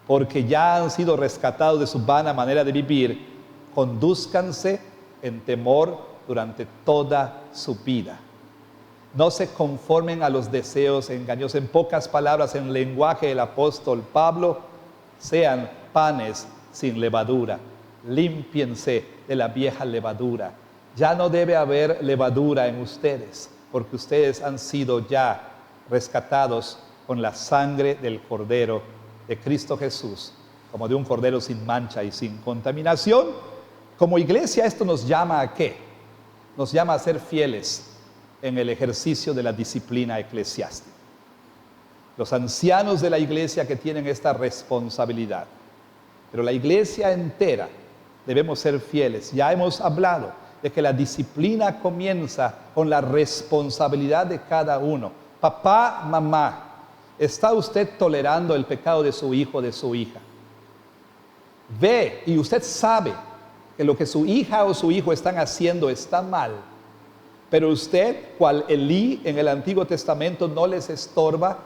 Porque ya han sido rescatados de su vana manera de vivir, condúzcanse en temor durante toda su vida. No se conformen a los deseos engañosos. En pocas palabras, en el lenguaje del apóstol Pablo, sean panes sin levadura. Límpiense de la vieja levadura. Ya no debe haber levadura en ustedes, porque ustedes han sido ya rescatados con la sangre del Cordero de Cristo Jesús, como de un cordero sin mancha y sin contaminación. Como iglesia, esto nos llama ¿a qué? Nos llama a ser fieles en el ejercicio de la disciplina eclesiástica. Los ancianos de la iglesia que tienen esta responsabilidad. Pero la iglesia entera debemos ser fieles. Ya hemos hablado de que la disciplina comienza con la responsabilidad de cada uno. Papá, mamá, ¿está usted tolerando el pecado de su hijo o de su hija? Ve y usted sabe que lo que su hija o su hijo están haciendo está mal, pero usted, cual Elí en el Antiguo Testamento, no les estorba.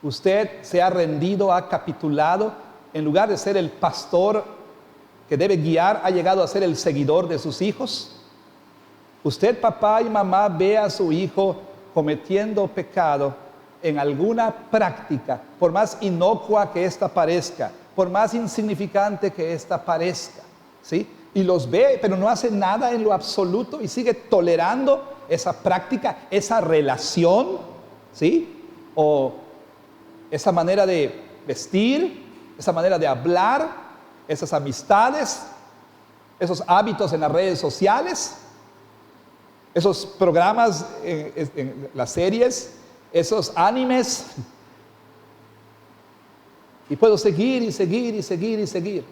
Usted se ha rendido, ha capitulado, en lugar de ser el pastor que debe guiar, ha llegado a ser el seguidor de sus hijos. Usted, papá y mamá, ve a su hijo cometiendo pecado, en alguna práctica, por más inocua que ésta parezca, por más insignificante que ésta parezca, ¿sí? Y los ve, pero no hace nada en lo absoluto y sigue tolerando esa práctica, esa relación, ¿sí? O esa manera de vestir, esa manera de hablar, esas amistades, esos hábitos en las redes sociales, esos programas en las series, esos animes. Y puedo seguir y seguir y seguir y seguir.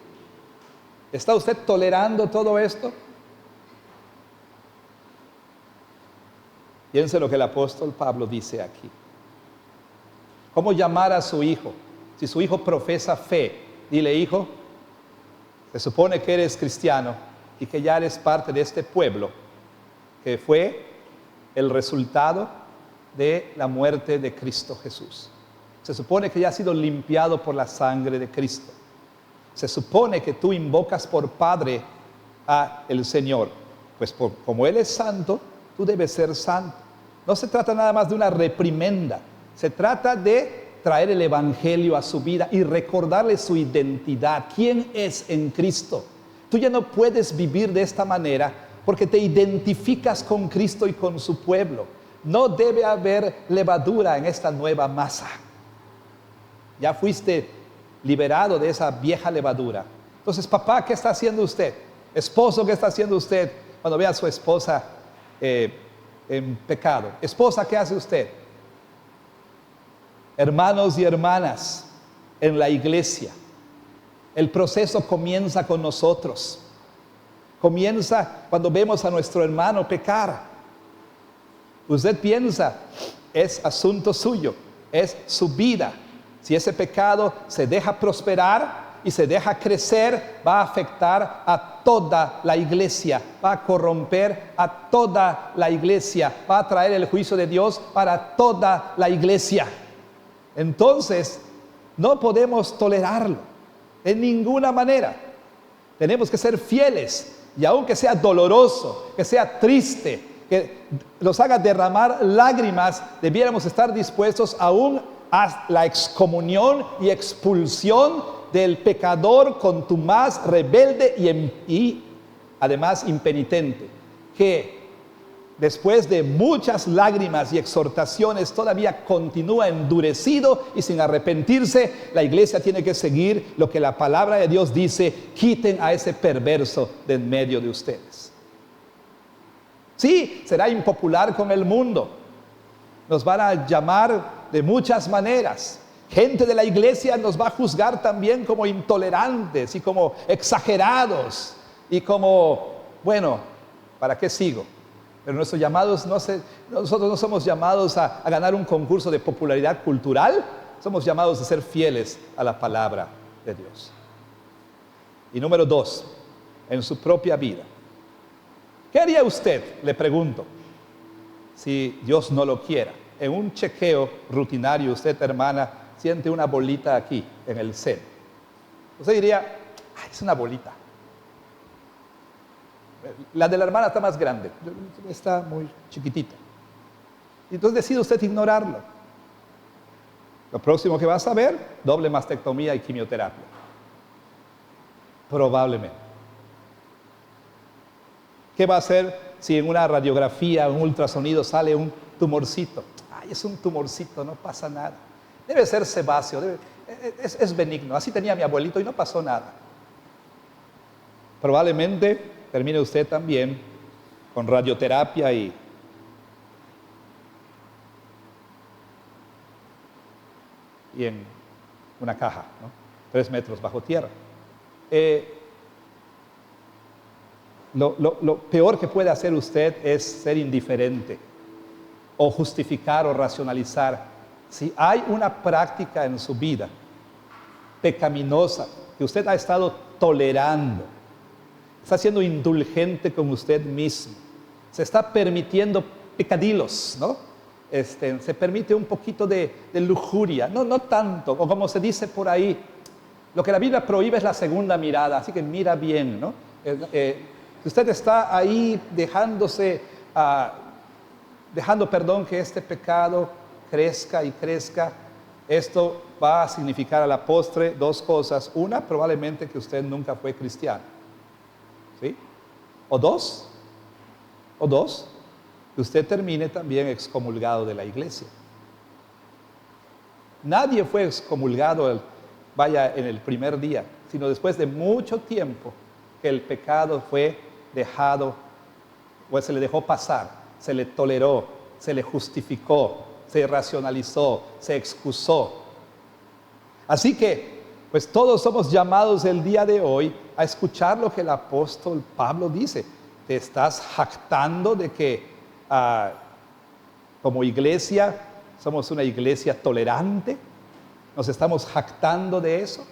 ¿Está usted tolerando todo esto? Piense lo que el apóstol Pablo dice aquí. ¿Cómo llamar a su hijo? Si su hijo profesa fe, dile: hijo, se supone que eres cristiano y que ya eres parte de este pueblo que fue el resultado de la muerte de Cristo Jesús. Se supone que ya has sido limpiado por la sangre de Cristo. Se supone que tú invocas por Padre a el Señor. Pues como Él es santo, tú debes ser santo. No se trata nada más de una reprimenda. Se trata de traer el Evangelio a su vida y recordarle su identidad. ¿Quién es en Cristo? Tú ya no puedes vivir de esta manera porque te identificas con Cristo y con su pueblo. No debe haber levadura en esta nueva masa. Ya fuiste liberado de esa vieja levadura. Entonces, papá, ¿qué está haciendo usted? Esposo, ¿qué está haciendo usted cuando ve a su esposa en pecado? Esposa, ¿qué hace usted? Hermanos y hermanas en la iglesia, el proceso comienza con nosotros. Comienza cuando vemos a nuestro hermano pecar. Usted piensa, es asunto suyo, es su vida. Si ese pecado se deja prosperar y se deja crecer, va a afectar a toda la iglesia, va a corromper a toda la iglesia, va a traer el juicio de Dios para toda la iglesia. Entonces, no podemos tolerarlo de ninguna manera. Tenemos que ser fieles, y aunque sea doloroso, que sea triste, que nos haga derramar lágrimas, debiéramos estar dispuestos aún a la excomunión y expulsión del pecador contumaz, rebelde y además impenitente, que después de muchas lágrimas y exhortaciones todavía continúa endurecido y sin arrepentirse. La iglesia tiene que seguir lo que la palabra de Dios dice: quiten a ese perverso de en medio de ustedes. Sí, será impopular con el mundo, nos van a llamar de muchas maneras. Gente de la iglesia nos va a juzgar también como intolerantes y como exagerados y como, bueno, ¿para qué sigo? Pero nuestros llamados nosotros no somos llamados a ganar un concurso de popularidad cultural. Somos llamados a ser fieles a la palabra de Dios. Y número 2, en su propia vida. ¿Qué haría usted, le pregunto, si Dios no lo quiera? En un chequeo rutinario, usted, hermana, siente una bolita aquí, en el seno. Usted diría: ay, es una bolita. La de la hermana está más grande, está muy chiquitita. Y entonces decide usted ignorarlo. Lo próximo que va a saber, doble mastectomía y quimioterapia. Probablemente. ¿Qué va a hacer si en una radiografía, un ultrasonido sale un tumorcito? Ay, es un tumorcito, no pasa nada. Debe ser sebáceo, es benigno. Así tenía mi abuelito y no pasó nada. Probablemente termine usted también con radioterapia y en una caja, ¿no? 3 metros bajo tierra. Lo peor que puede hacer usted es ser indiferente o justificar o racionalizar. Si hay una práctica en su vida pecaminosa que usted ha estado tolerando, está siendo indulgente con usted mismo, se está permitiendo pecadilos, ¿no? Se permite un poquito de lujuria, no tanto, o como se dice por ahí, lo que la Biblia prohíbe es la segunda mirada, así que mira bien, ¿no? Si usted está ahí dejando que este pecado crezca y crezca, esto va a significar a la postre dos cosas. Una, probablemente que usted nunca fue cristiano. ¿Sí? O dos, que usted termine también excomulgado de la iglesia. Nadie fue excomulgado, vaya, en el primer día, sino después de mucho tiempo que el pecado fue dejado, o se le dejó pasar, se le toleró, se le justificó, se racionalizó, se excusó. Así que, pues todos somos llamados el día de hoy a escuchar lo que el apóstol Pablo dice. ¿Te estás jactando de que como iglesia somos una iglesia tolerante? ¿Nos estamos jactando de eso?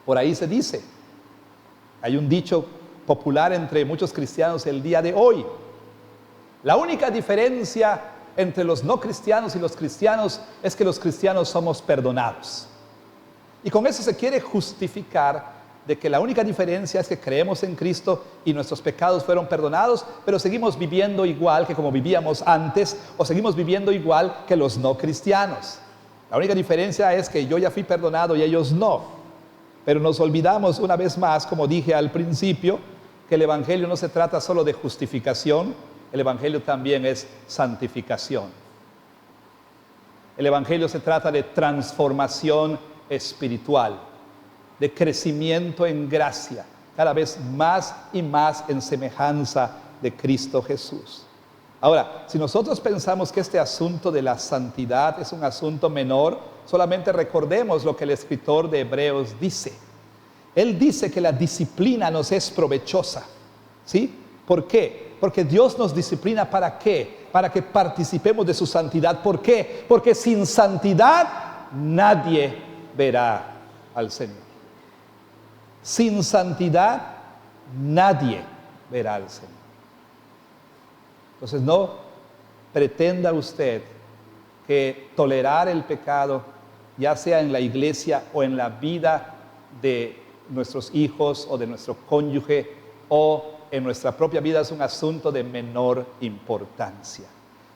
Por ahí se dice, hay un dicho popular entre muchos cristianos el día de hoy: la única diferencia entre los no cristianos y los cristianos es que los cristianos somos perdonados. Y con eso se quiere justificar de que la única diferencia es que creemos en Cristo y nuestros pecados fueron perdonados, pero seguimos viviendo igual que como vivíamos antes, o seguimos viviendo igual que los no cristianos. La única diferencia es que yo ya fui perdonado y ellos no. Pero nos olvidamos una vez más, como dije al principio, que el Evangelio no se trata solo de justificación, el Evangelio también es santificación. El Evangelio se trata de transformación espiritual, de crecimiento en gracia, cada vez más y más en semejanza de Cristo Jesús. Ahora, si nosotros pensamos que este asunto de la santidad es un asunto menor, solamente recordemos lo que el escritor de Hebreos dice. Él dice que la disciplina nos es provechosa. ¿Sí? ¿Por qué? Porque Dios nos disciplina, ¿para qué? Para que participemos de su santidad. ¿Por qué? Porque sin santidad nadie verá al Señor. Sin santidad nadie verá al Señor. Entonces no pretenda usted que tolerar el pecado, ya sea en la iglesia o en la vida de nuestros hijos o de nuestro cónyuge o en nuestra propia vida, es un asunto de menor importancia.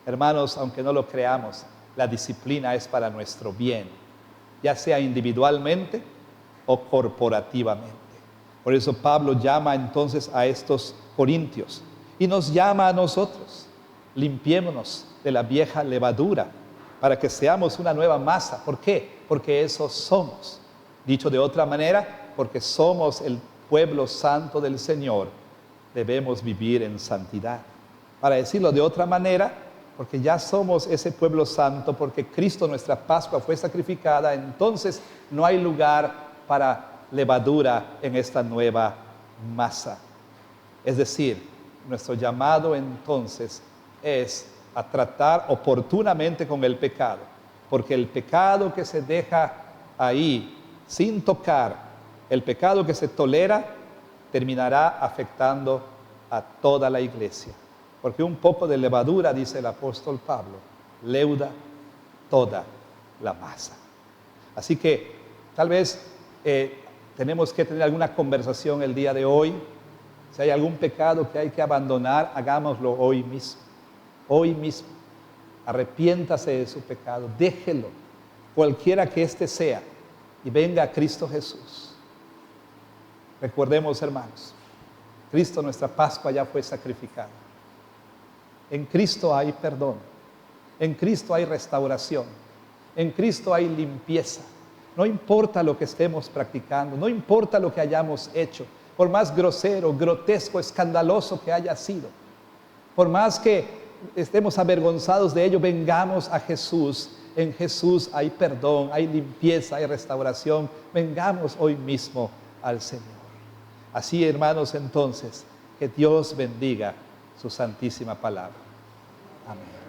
Hermanos, aunque no lo creamos, la disciplina es para nuestro bien, ya sea individualmente o corporativamente. Por eso Pablo llama entonces a estos corintios y nos llama a nosotros: limpiémonos de la vieja levadura para que seamos una nueva masa. ¿Por qué? Porque eso somos. Dicho de otra manera, porque somos el pueblo santo del Señor, debemos vivir en santidad. Para decirlo de otra manera, porque ya somos ese pueblo santo, porque Cristo, nuestra Pascua, fue sacrificada, entonces no hay lugar para levadura en esta nueva masa. Es decir, nuestro llamado entonces es a tratar oportunamente con el pecado, porque el pecado que se deja ahí sin tocar, el pecado que se tolera, terminará afectando a toda la iglesia. Porque un poco de levadura, dice el apóstol Pablo, leuda toda la masa. Así que tal vez tenemos que tener alguna conversación el día de hoy. Si hay algún pecado que hay que abandonar, hagámoslo hoy mismo. Hoy mismo. Arrepiéntase de su pecado, déjelo, cualquiera que éste sea, y venga a Cristo Jesús. Recordemos, hermanos, Cristo, nuestra Pascua, ya fue sacrificada. En Cristo hay perdón, en Cristo hay restauración, en Cristo hay limpieza. No importa lo que estemos practicando, no importa lo que hayamos hecho, por más grosero, grotesco, escandaloso que haya sido, por más que estemos avergonzados de ello, vengamos a Jesús. En Jesús hay perdón, hay limpieza, hay restauración. Vengamos hoy mismo al Señor. Así, hermanos, entonces, que Dios bendiga su santísima palabra. Amén.